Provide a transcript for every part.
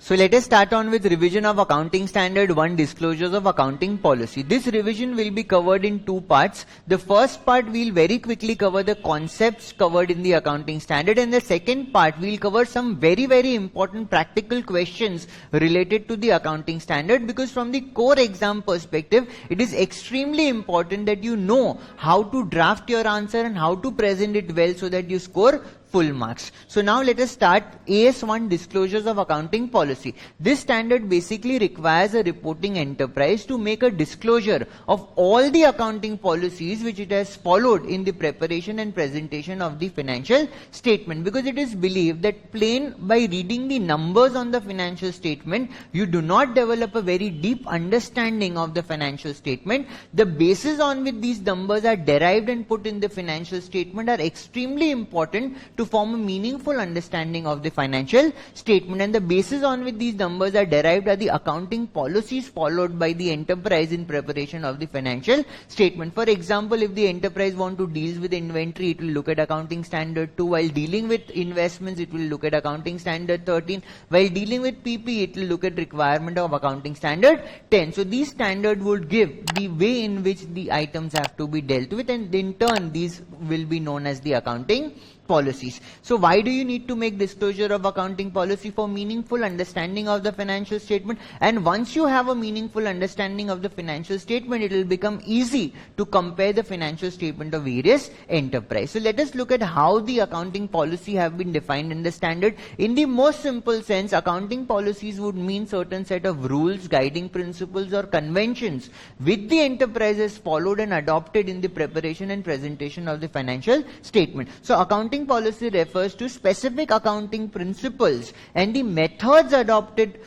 So let us start on with revision of Accounting Standard 1, disclosures of accounting policy. This revision will be covered in two parts. The first part we'll very quickly cover the concepts covered in the accounting standard, and the second part we'll cover some very important practical questions related to the accounting standard, because from the core exam perspective it is extremely important that you know how to draft your answer and how to present it well so that you score full marks. So now let us start AS1, disclosures of accounting policy. This standard basically requires a reporting enterprise to make a disclosure of all the accounting policies which it has followed in the preparation and presentation of the financial statement, because it is believed that plain by reading the numbers on the financial statement you do not develop a very deep understanding of the financial statement. The basis on which these numbers are derived and put in the financial statement are extremely important to form a meaningful understanding of the financial statement, and the basis on which these numbers are derived are the accounting policies followed by the enterprise in preparation of the financial statement. For example, if the enterprise want to deal with inventory, it will look at accounting standard 2. While dealing with investments, it will look at accounting standard 13. While dealing with PP, it will look at requirement of accounting standard 10. So these standards would give the way in which the items have to be dealt with, and in turn these will be known as the accounting policies. So why do you need to make disclosure of accounting policy? For meaningful understanding of the financial statement, and once you have a meaningful understanding of the financial statement, it will become easy to compare the financial statement of various enterprise. So let us look at how the accounting policy have been defined in the standard. In the most simple sense, accounting policies would mean certain set of rules, guiding principles or conventions which the enterprise has followed and adopted in the preparation and presentation of the financial statement. So accounting policy refers to specific accounting principles and the methods adopted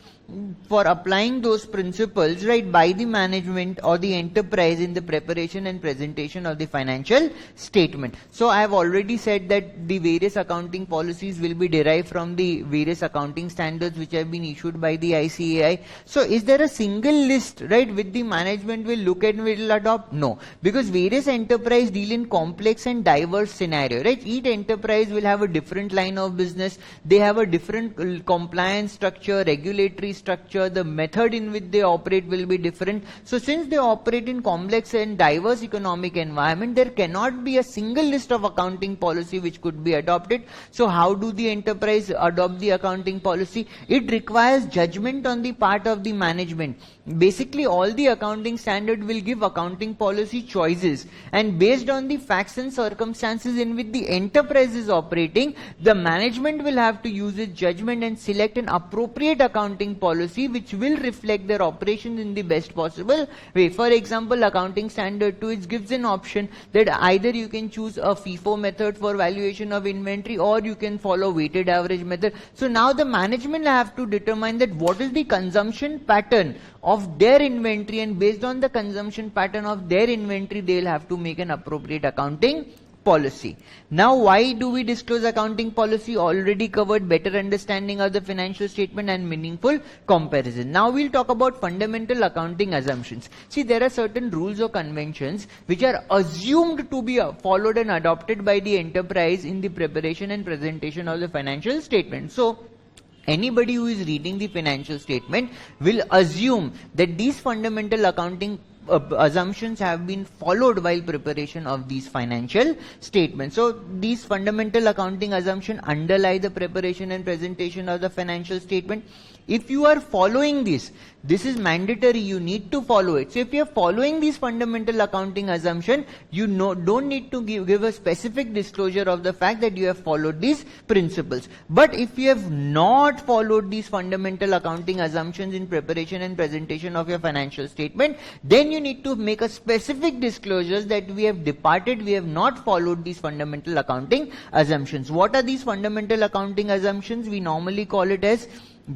for applying those principles, right, by the management or the enterprise in the preparation and presentation of the financial statement. So I have already said that the various accounting policies will be derived from the various accounting standards which have been issued by the ICAI. So is there a single list, right, which the management will look at and will adopt? No, because various enterprise deal in complex and diverse scenario, right? Each enterprise will have a different line of business. They have a different compliance structure, regulatory structure, the method in which they operate will be different. So since they operate in complex and diverse economic environment, there cannot be a single list of accounting policy which could be adopted. So how do the enterprise adopt the accounting policy? It requires judgment on the part of the management. Basically, all the accounting standard will give accounting policy choices, and based on the facts and circumstances in which the enterprise is operating, the management will have to use its judgment and select an appropriate accounting policy which will reflect their operations in the best possible way. For example, accounting standard 2, it gives an option that either you can choose a FIFO method for valuation of inventory or you can follow weighted average method. So now the management will have to determine that what is the consumption pattern of their inventory, and based on the consumption pattern of their inventory, they will have to make an appropriate accounting policy. Now, why do we disclose accounting policy? Already covered better understanding of the financial statement and meaningful comparison. Now we'll talk about fundamental accounting assumptions. See, there are certain rules or conventions which are assumed to be followed and adopted by the enterprise in the preparation and presentation of the financial statement. So anybody who is reading the financial statement will assume that these fundamental accounting assumptions have been followed while preparation of these financial statements. So these fundamental accounting assumptions underlie the preparation and presentation of the financial statement. If you are following this is mandatory, you need to follow it. So if you are following these fundamental accounting assumption, you don't need to give a specific disclosure of the fact that you have followed these principles. But if you have not followed these fundamental accounting assumptions in preparation and presentation of your financial statement, then you need to make a specific disclosures that we have departed, we have not followed these fundamental accounting assumptions. What are these fundamental accounting assumptions? We normally call it as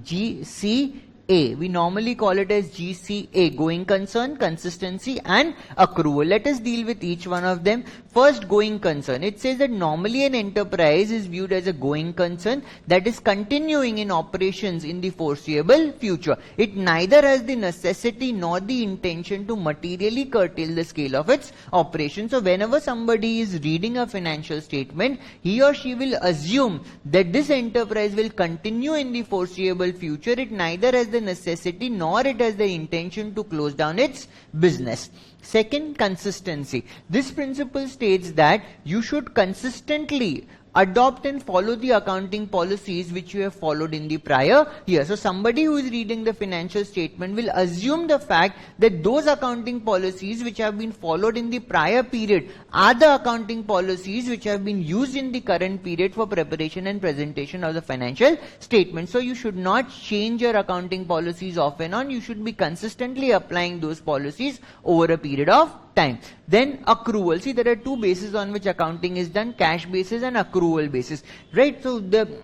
GCA. A. We normally call it as GCA, going concern, consistency and accrual. Let us deal with each one of them. First, going concern. It says that normally an enterprise is viewed as a going concern that is continuing in operations in the foreseeable future. It neither has the necessity nor the intention to materially curtail the scale of its operation. So whenever somebody is reading a financial statement, he or she will assume that this enterprise will continue in the foreseeable future. It neither has the necessity nor it has the intention to close down its business. Second, consistency. This principle states that you should consistently adopt and follow the accounting policies which you have followed in the prior year. So somebody who is reading the financial statement will assume the fact that those accounting policies which have been followed in the prior period are the accounting policies which have been used in the current period for preparation and presentation of the financial statement. So you should not change your accounting policies off and on. You should be consistently applying those policies over a period of time. Then accrual. See, there are two bases on which accounting is done: cash basis and accrual basis. Right? So the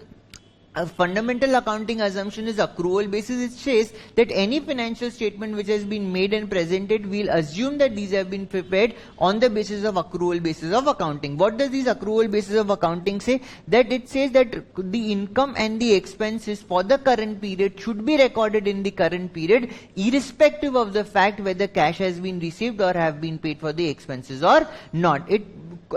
fundamental accounting assumption is accrual basis. It says that any financial statement which has been made and presented, we'll assume that these have been prepared on the basis of accrual basis of accounting. What does these accrual basis of accounting say? That it says that the income and the expenses for the current period should be recorded in the current period, irrespective of the fact whether cash has been received or have been paid for the expenses or not. It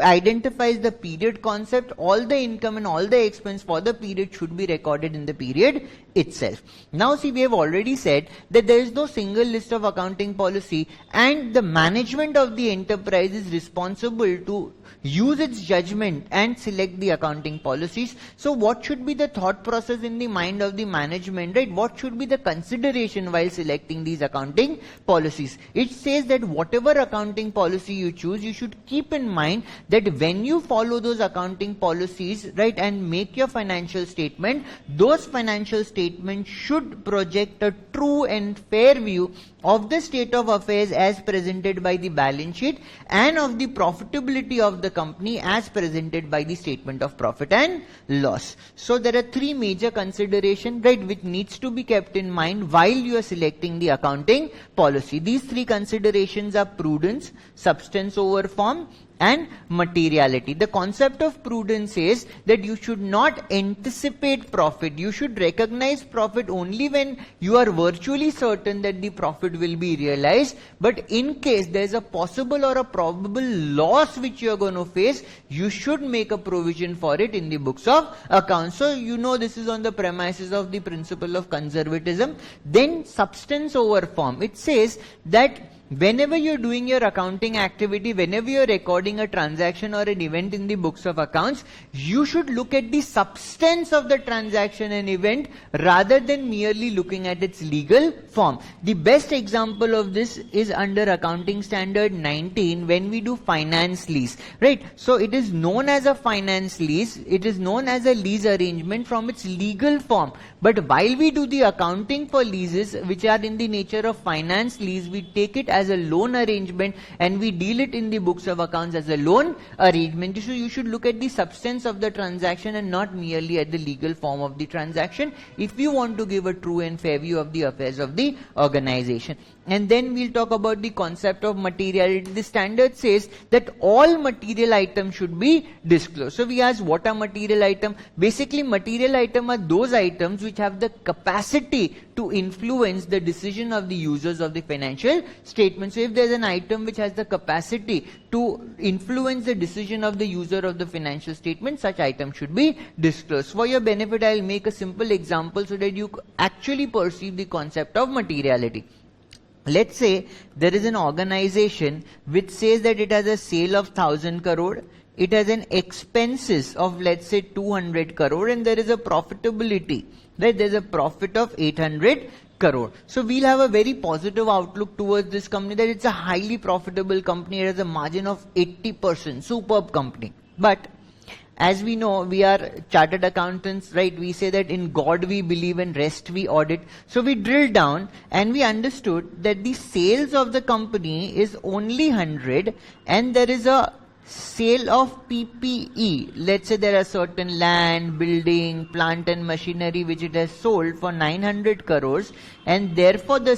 identifies the period concept. All the income and all the expense for the period should be recorded in the period itself. Now see, we have already said that there is no single list of accounting policy, and the management of the enterprise is responsible to use its judgment and select the accounting policies. So what should be the thought process in the mind of the management, right? What should be the consideration while selecting these accounting policies? It says that whatever accounting policy you choose, you should keep in mind that when you follow those accounting policies, right, and make your financial statement, those financial statements should project a true and fair view of the state of affairs as presented by the balance sheet and of the profitability of the company as presented by the statement of profit and loss. So there are three major considerations, right, which needs to be kept in mind while you are selecting the accounting policy. These three considerations are prudence, substance over form, and materiality. The concept of prudence is that you should not anticipate profit. You should recognize profit only when you are virtually certain that the profit will be realized. But in case there is a possible or a probable loss which you are going to face, you should make a provision for it in the books of accounts. So you know this is on the premises of the principle of conservatism. Then substance over form. It says that whenever you're doing your accounting activity, whenever you're recording a transaction or an event in the books of accounts, you should look at the substance of the transaction and event rather than merely looking at its legal form. The best example of this is under Accounting Standard 19 when we do finance lease, right? So it is known as a finance lease. It is known as a lease arrangement from its legal form. But while we do the accounting for leases which are in the nature of finance lease, we take it as a loan arrangement and we deal it in the books of accounts as a loan arrangement. So you should look at the substance of the transaction and not merely at the legal form of the transaction if you want to give a true and fair view of the affairs of the organization. And then we'll talk about the concept of materiality. The standard says that all material items should be disclosed. So we ask, what are material items? Basically, material items are those items which have the capacity to influence the decision of the users of the financial statement. So if there's an item which has the capacity to influence the decision of the user of the financial statement, such item should be disclosed. For your benefit, I'll make a simple example so that you actually perceive the concept of materiality. Let's say there is an organization which says that it has a sale of 1000 crore, it has an expenses of, let's say, 200 crore, and there is a profitability, right? There's a profit of 800 crore. So we'll have a very positive outlook towards this company, that it's a highly profitable company. It has a margin of 80%, superb company. But as we know, we are chartered accountants, right? We say that in God we believe and rest we audit. So we drilled down and we understood that the sales of the company is only 100 and there is a sale of PPE. Let's say there are certain land, building, plant and machinery which it has sold for 900 crores, and therefore the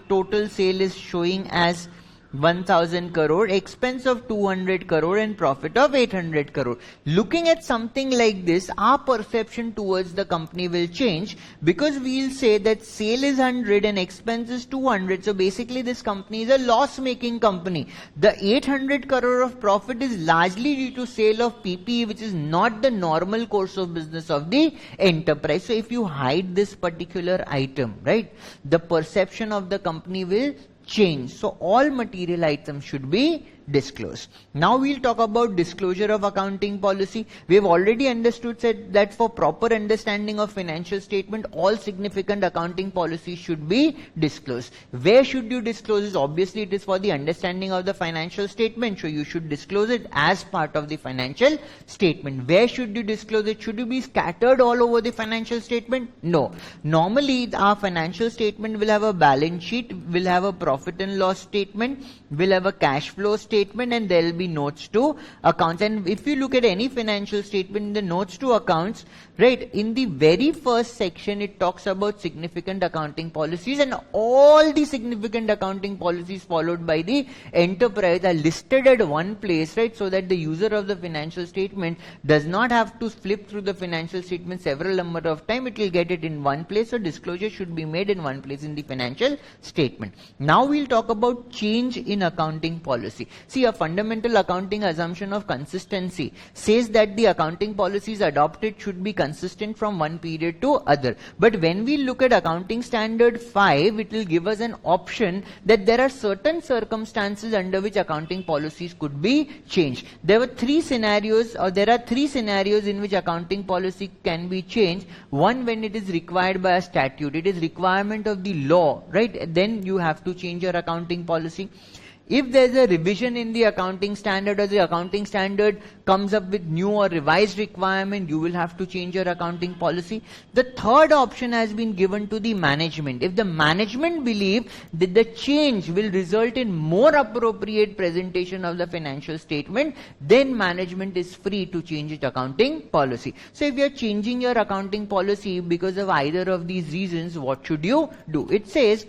total sale is showing as 1000 crore, expense of 200 crore and profit of 800 crore. Looking at something like this, our perception towards the company will change, because we'll say that sale is 100 and expense is 200. So basically this company is a loss making company. The 800 crore of profit is largely due to sale of PPE, which is not the normal course of business of the enterprise. So if you hide this particular item, right, the perception of the company will change. So all material items should be disclosed. Now we'll talk about disclosure of accounting policy. We have already understood that for proper understanding of financial statement, all significant accounting policies should be disclosed. Where should you disclose it? Obviously it is for the understanding of the financial statement, so you should disclose it as part of the financial statement. Where should you disclose it? Should you be scattered all over the financial statement? No. Normally our financial statement will have a balance sheet, will have a profit and loss statement, will have a cash flow statement, and there will be notes to accounts. And if you look at any financial statement in the notes to accounts, right, in the very first section it talks about significant accounting policies, and all the significant accounting policies followed by the enterprise are listed at one place, right, so that the user of the financial statement does not have to flip through the financial statement several number of times. It will get it in one place. So disclosure should be made in one place in the financial statement. Now we'll talk about change in accounting policy. See, a fundamental accounting assumption of consistency says that the accounting policies adopted should be consistent from one period to other. But when we look at accounting standard 5, it will give us an option that there are certain circumstances under which accounting policies could be changed. There are three scenarios in which accounting policy can be changed. One, when it is required by a statute, it is requirement of the law, right? Then you have to change your accounting policy. If there is a revision in the accounting standard, or the accounting standard comes up with new or revised requirement, you will have to change your accounting policy. The third option has been given to the management. If the management believe that the change will result in more appropriate presentation of the financial statement, then management is free to change its accounting policy. So if you are changing your accounting policy because of either of these reasons, what should you do? It says,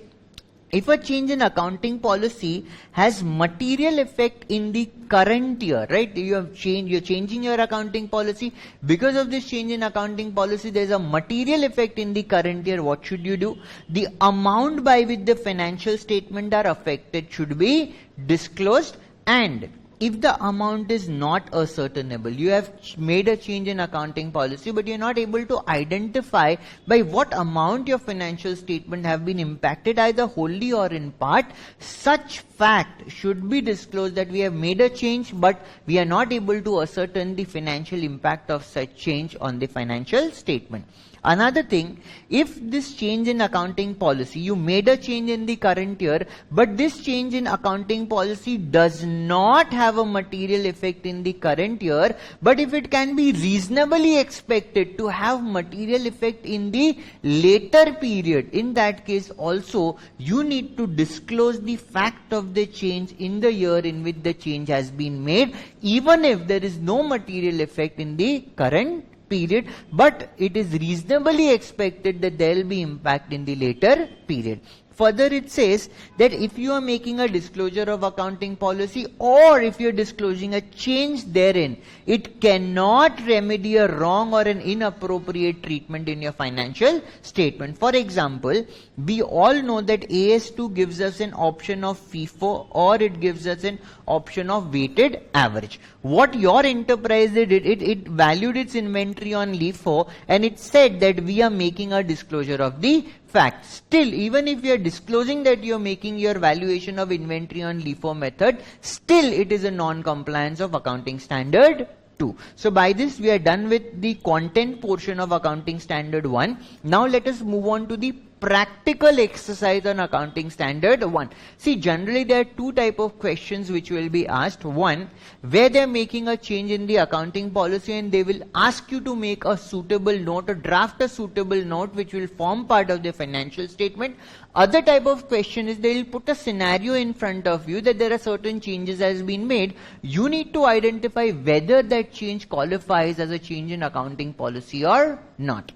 if a change in accounting policy has material effect in the current year, right? You're changing your accounting policy. Because of this change in accounting policy, there's a material effect in the current year. What should you do? The amount by which the financial statement are affected should be disclosed, and if the amount is not ascertainable, you have made a change in accounting policy, but you're not able to identify by what amount your financial statement have been impacted, either wholly or in part, such fact should be disclosed that we have made a change, but we are not able to ascertain the financial impact of such change on the financial statement. Another thing, if this change in accounting policy, you made a change in the current year, but this change in accounting policy does not have a material effect in the current year, but if it can be reasonably expected to have material effect in the later period, in that case also you need to disclose the fact of the change in the year in which the change has been made, even if there is no material effect in the current period, but it is reasonably expected that there will be impact in the later period. Further, it says that if you are making a disclosure of accounting policy, or if you are disclosing a change therein, it cannot remedy a wrong or an inappropriate treatment in your financial statement. For example, we all know that AS2 gives us an option of FIFO, or it gives us an option of weighted average. What your enterprise did, it valued its inventory on LIFO, and it said that we are making a disclosure of the fact. Still, even if you are disclosing that you are making your valuation of inventory on LIFO method, still it is a non-compliance of accounting standard 2. So by this we are done with the content portion of accounting standard 1. Now let us move on to the practical exercise on accounting standard 1. See, generally there are two type of questions which will be asked. One, where they are making a change in the accounting policy and they will ask you to make a suitable note or draft a suitable note which will form part of the financial statement. Other type of question is they will put a scenario in front of you that there are certain changes has been made. You need to identify whether that change qualifies as a change in accounting policy or not.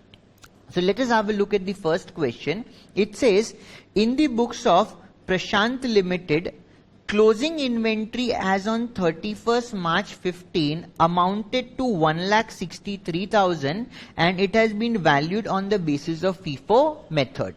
So let us have a look at the first question. It says, in the books of Prashant Limited, closing inventory as on 31st March 15 amounted to 1,63,000 and it has been valued on the basis of FIFO method.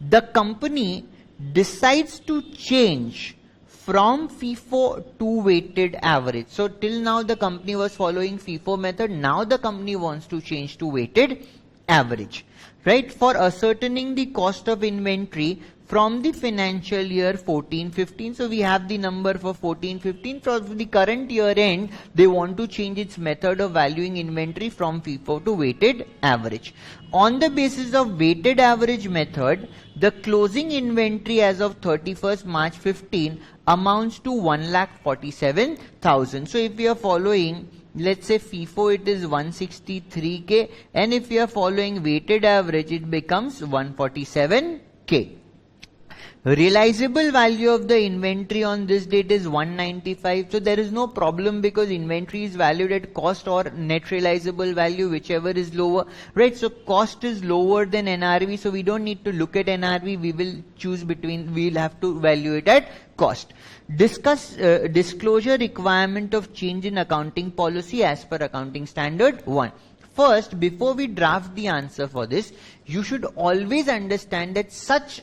The company decides to change from FIFO to weighted average. So till now the company was following FIFO method. Now the company wants to change to weighted average, right? For ascertaining the cost of inventory from the financial year 14-15. So we have the number for 14-15. For the current year end, they want to change its method of valuing inventory from FIFO to weighted average. On the basis of weighted average method, the closing inventory as of 31st March 15 amounts to 1,47,000. So if we are following, let's say FIFO, it is 163k, and if we are following weighted average, it becomes 147k. Realizable value of the inventory on this date is 195. So there is no problem because inventory is valued at cost or net realizable value, whichever is lower, right? So cost is lower than NRV, so we don't need to look at NRV. We will choose between, we'll have to value it at cost. Discuss disclosure requirement of change in accounting policy as per accounting standard 1. First, before we draft the answer for this, you should always understand that such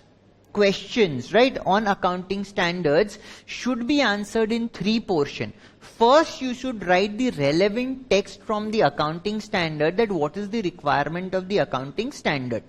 questions, right, on accounting standards should be answered in three portions. First, you should write the relevant text from the accounting standard, that what is the requirement of the accounting standard.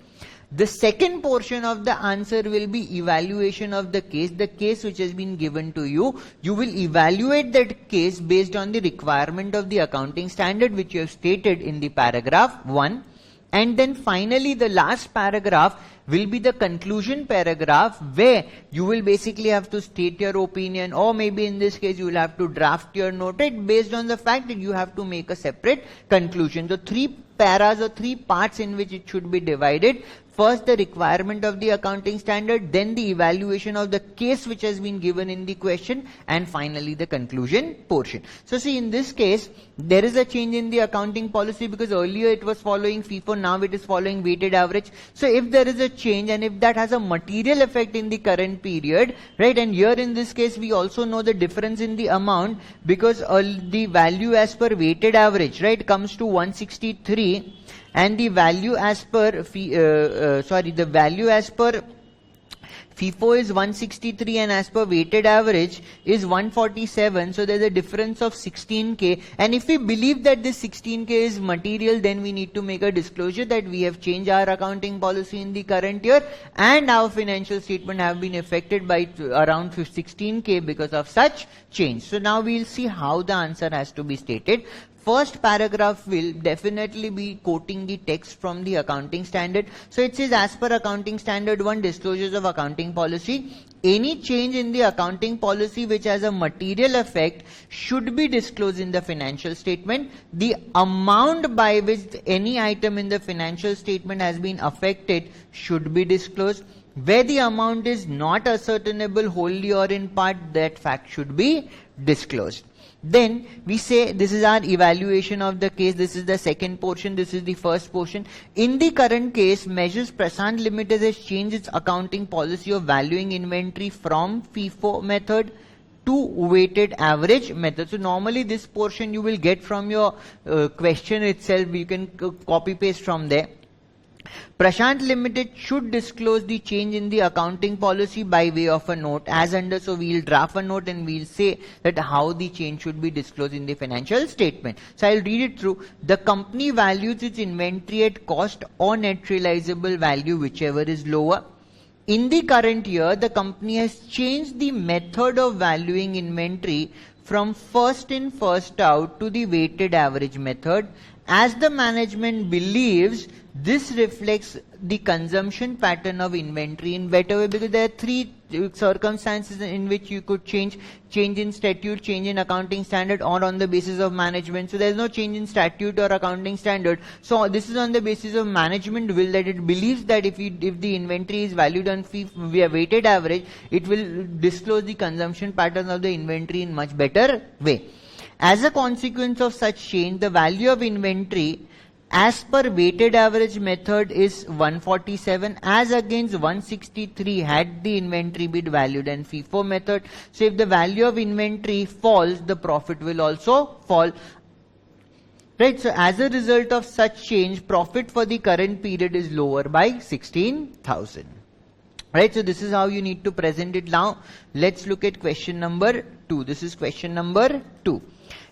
The second portion of the answer will be evaluation of the case which has been given to you. You will evaluate that case based on the requirement of the accounting standard which you have stated in the paragraph 1. And then finally the last paragraph will be the conclusion paragraph, where you will basically have to state your opinion, or maybe in this case you will have to draft your note, right, based on the fact that you have to make a separate conclusion. So three paras or three parts in which it should be divided. First, the requirement of the accounting standard, then the evaluation of the case which has been given in the question, and finally the conclusion portion. So see, in this case, there is a change in the accounting policy because earlier it was following FIFO, now it is following weighted average. So if there is a change and if that has a material effect in the current period, right, and here in this case we also know the difference in the amount because the value as per weighted average, right, comes to 163. And the value as per the value as per FIFO is 163 and as per weighted average is 147. So there's a difference of 16k. And if we believe that this 16k is material, then we need to make a disclosure that we have changed our accounting policy in the current year and our financial statement have been affected by around 16k because of such change. So now we'll see how the answer has to be stated. First paragraph will definitely be quoting the text from the accounting standard. So it says, as per accounting standard 1, disclosures of accounting policy, any change in the accounting policy which has a material effect should be disclosed in the financial statement. The amount by which any item in the financial statement has been affected should be disclosed. Where the amount is not ascertainable wholly or in part, that fact should be disclosed. Then we say this is our evaluation of the case. This is the second portion. This is the first portion. In the current case, Measures Prashant Limited has changed its accounting policy of valuing inventory from FIFO method to weighted average method. So normally this portion you will get from your question itself. You can copy paste from there. Prashant Limited should disclose the change in the accounting policy by way of a note as under. So we'll draft a note and we'll say that how the change should be disclosed in the financial statement. So I'll read it through. The company values its inventory at cost or net realizable value, whichever is lower. In the current year, the company has changed the method of valuing inventory from first in, first out to the weighted average method, as the management believes this reflects the consumption pattern of inventory in better way, because there are three circumstances in which you could change in statute, change in accounting standard, or on the basis of management. So there is no change in statute or accounting standard. So this is on the basis of management will, that it believes that if the inventory is valued on via weighted average, it will disclose the consumption pattern of the inventory in much better way. As a consequence of such change, the value of inventory as per weighted average method is 147 as against 163 had the inventory been valued in FIFO method. So if the value of inventory falls, the profit will also fall. Right, so as a result of such change, profit for the current period is lower by 16,000. Right, so this is how you need to present it now. Let's look at question number 2. This is question number 2.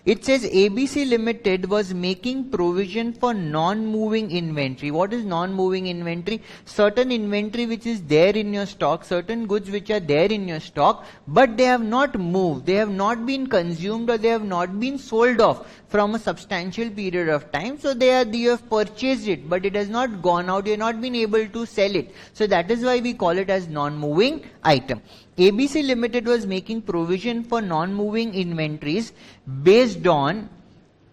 It says ABC Limited was making provision for non-moving inventory. What is non-moving inventory? Certain inventory which is there in your stock, certain goods which are there in your stock, but they have not moved, they have not been consumed, or they have not been sold off from a substantial period of time. So you have purchased it, but it has not gone out, you have not been able to sell it. So that is why we call it as non-moving item. ABC Limited was making provision for non-moving inventories based on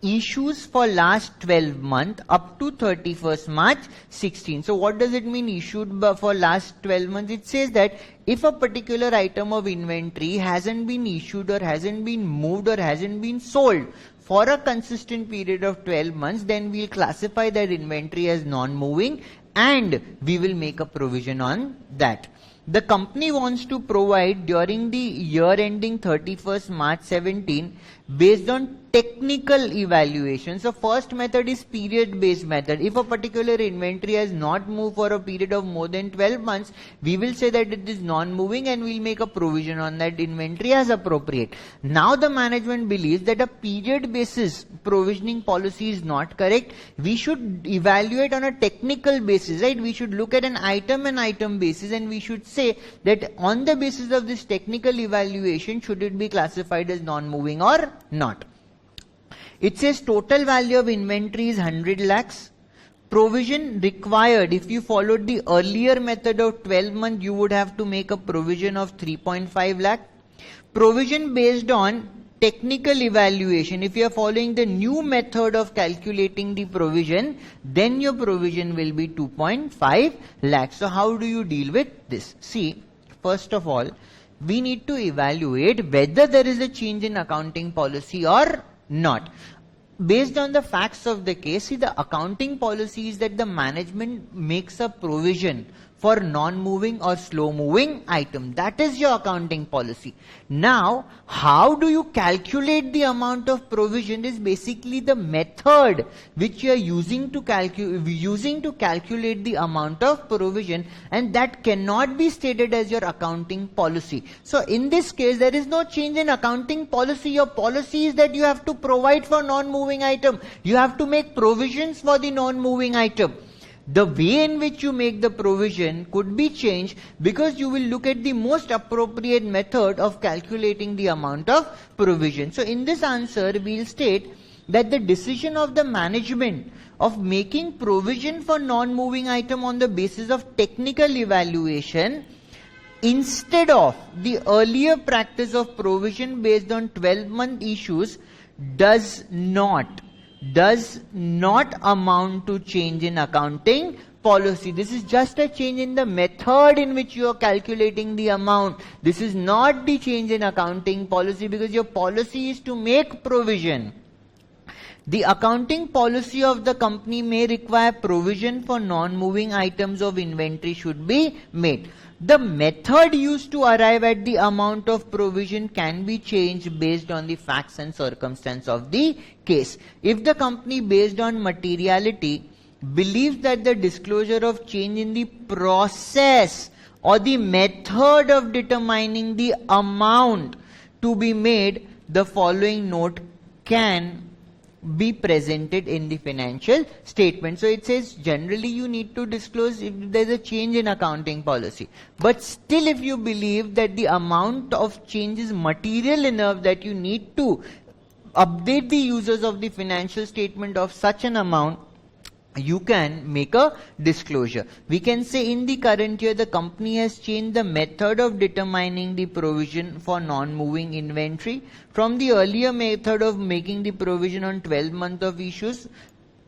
issues for last 12 months up to 31st March 16. So what does it mean issued for last 12 months? It says that if a particular item of inventory hasn't been issued or hasn't been moved or hasn't been sold for a consistent period of 12 months, then we'll classify that inventory as non-moving and we will make a provision on that. The company wants to provide during the year ending 31st March 17 based on technical evaluation. So first method is period based method. If a particular inventory has not moved for a period of more than 12 months, we will say that it is non-moving and we'll make a provision on that inventory as appropriate. Now the management believes that a period basis provisioning policy is not correct. We should evaluate on a technical basis, right? We should look at an item basis and we should say that on the basis of this technical evaluation, should it be classified as non-moving or not. It says total value of inventory is 100 lakhs. Provision required, if you followed the earlier method of 12 months, you would have to make a provision of 3.5 lakh. Provision based on technical evaluation, if you are following the new method of calculating the provision, then your provision will be 2.5 lakhs. So how do you deal with this? See, first of all, we need to evaluate whether there is a change in accounting policy or not. Based on the facts of the case, see, the accounting policy is that the management makes a provision for non-moving or slow-moving item. That is your accounting policy. Now, how do you calculate the amount of provision is basically the method which you are using to calculate the amount of provision, and that cannot be stated as your accounting policy. So in this case, there is no change in accounting policy. Your policy is that you have to provide for non-moving item. You have to make provisions for the non-moving item. The way in which you make the provision could be changed because you will look at the most appropriate method of calculating the amount of provision. So in this answer, we will state that the decision of the management of making provision for non-moving item on the basis of technical evaluation instead of the earlier practice of provision based on 12-month issues does not amount to change in accounting policy. This is just a change in the method in which you are calculating the amount. This is not the change in accounting policy, because your policy is to make provision. The accounting policy of the company may require provision for non-moving items of inventory should be made. The method used to arrive at the amount of provision can be changed based on the facts and circumstance of the case. If the company, based on materiality, believes that the disclosure of change in the process or the method of determining the amount to be made, the following note can be presented in the financial statement. So it says generally you need to disclose if there is a change in accounting policy. But still, if you believe that the amount of change is material enough that you need to update the users of the financial statement of such an amount, you can make a disclosure. We can say in the current year the company has changed the method of determining the provision for non-moving inventory from the earlier method of making the provision on 12 months of issues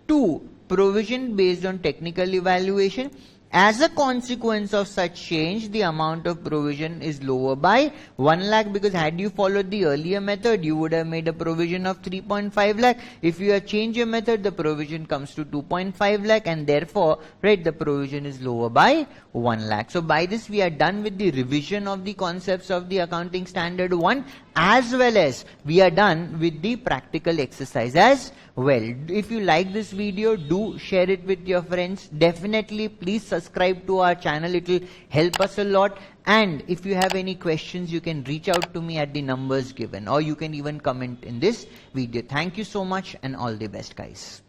to provision based on technical evaluation. As a consequence of such change, the amount of provision is lower by 1 lakh, because had you followed the earlier method, you would have made a provision of 3.5 lakh. If you have changed your method, the provision comes to 2.5 lakh, and therefore, right, the provision is lower by 1 lakh. So by this, we are done with the revision of the concepts of the accounting standard 1, as well as we are done with the practical exercise as well. If you like this video, do share it with your friends. Definitely please subscribe to our channel, it will help us a lot. And if you have any questions, you can reach out to me at the numbers given, or you can even comment in this video. Thank you so much and all the best, guys.